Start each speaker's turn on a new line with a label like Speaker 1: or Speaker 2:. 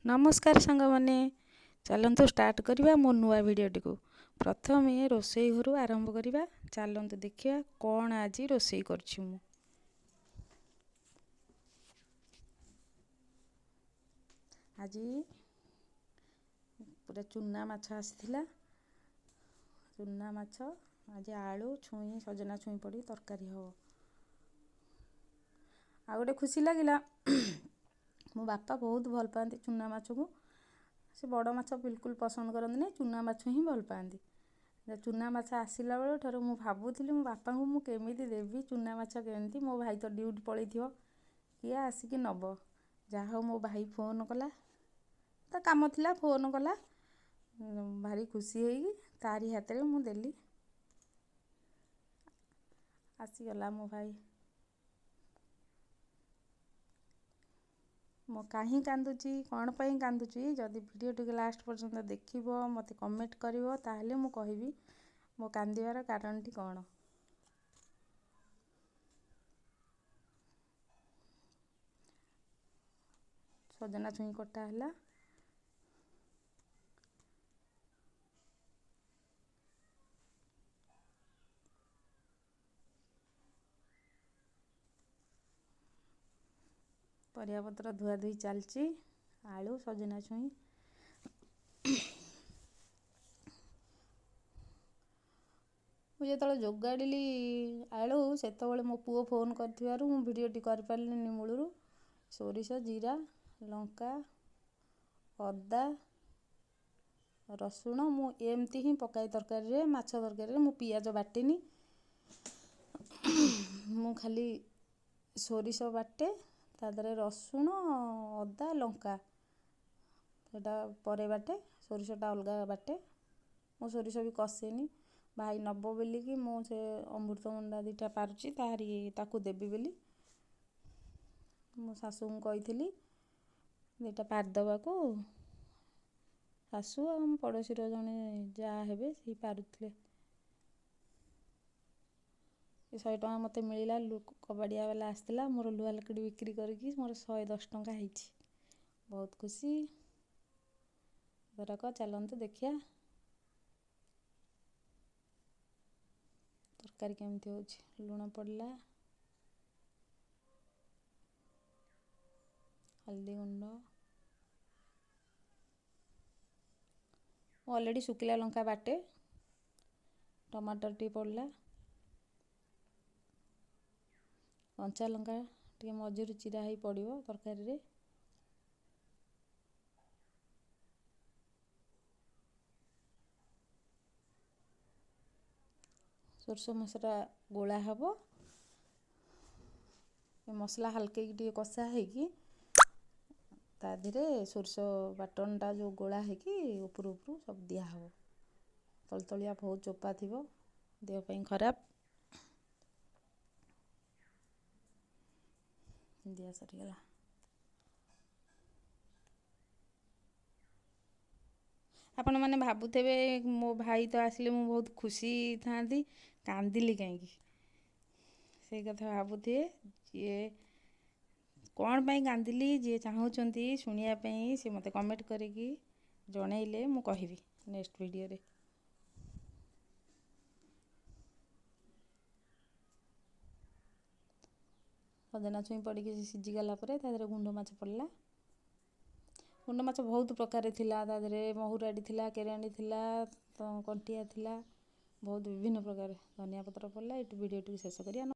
Speaker 1: नमस्कार सांग माने चलतु स्टार्ट करवा मो नुआ भिडटी को प्रथम रोसई घर आरंभ करवा। चलतु देखिए कौन आज रोसई करछि मु। आज पूरा चुना माछ आसीथिला। चुना माछ आज आलू छुई सजना छुई पड़ी तरकारी हो। आ गोटे खुशी लगिला मो बापा बहुत भल पाती चुना माछ को। से बड़ माछ बिल्कुल पसंद करते नहीं, चुना माछ ही भल पाती। चुना माछ आसला बेल ठार मु भावुली मो बापा को मु केमी देवी चुना माछ केमती। मो भाई तो ड्यूटी पलि किए आसिक नब जहाँ मो भाई फोन कला तो कम थिला फोन कला भारी खुशी होगी तारी हाथ में मु देली आसीगला मो भाई। मो कहीं कांदुची कौन पाई कांदुची जदि वीडियो टी लास्ट पर्यंत देखिबो मते कमेंट करिवो ताहले मु कहिबी मो कांदिवार कारण टी कौन। सजना छुई कटा हला परिया पत्र धुआ धुई चलची। आलू सजना छुई मुझे जो जोगाड़ी आलू से मो पुओ फोन कर भिडटी कर पारे मूलू। सोरिष जीरा लंका अदा रसुण मु एमती ही पकाई तरकारी माछ तरकारी मु पियाज बाटेनी मु खाली सोरिष बाटे तादरे रसुण अदा लंका सेटा परे बाटे सोरिषटा अलगा बाटे। मो सोरिष भी कसेनी भाई नब बोलिकी मु से अमृतभंडा दीटा पारुची तारी ताकू देवी बोली मो शाशु को कही दीटा पारदबा को शाशु आ पड़ोशी जड़े जहाँ हे सी पारुले 100 टଙ୍କା मते मिलला। कबाड़िया वाला आसला मोर लुहा लकड़ी बिक्री करके मोर 110 टଙ୍କା होती बहुत खुशी बरक। चलतु देखिया तरकारी केमती हो लुण पड़ला हल्दी गुंड ऑलरेडी सुखिला लंका बाटे टमाटर टी पड़ला कंचा लंका टे मझिरु चिरा ही पड़ो तरकारी रे। सोरष मसला गोला हब मसला हल्के टे कषा होगी ताधीरे सोरष बाटनटा जो गोला होगी उपरू उपरू सब दिहब। तलतलिया बहुत चोपा थी देहपाई खराब दिया सरीगला। आपण मैंने भावुथे मो भाई तो आसिले मु बहुत खुशी था कांदिली कहीं से कथा भावुथे जी कौन पाई कांदिली जी चाहूँगी शुणापी सी मत कमेंट करी जनइले मु कहबी नेक्स्ट वीडियो रे। सजना छुई पड़ी सीझीगला गुंड माछ पड़ला। गुंड माछ बहुत प्रकार थिला महुराड़ी थिला केरांडी थिला कंटिया थिला बहुत विभिन्न प्रकार धनिया पत्र पड़ला। ये वीडियो शेष करिया।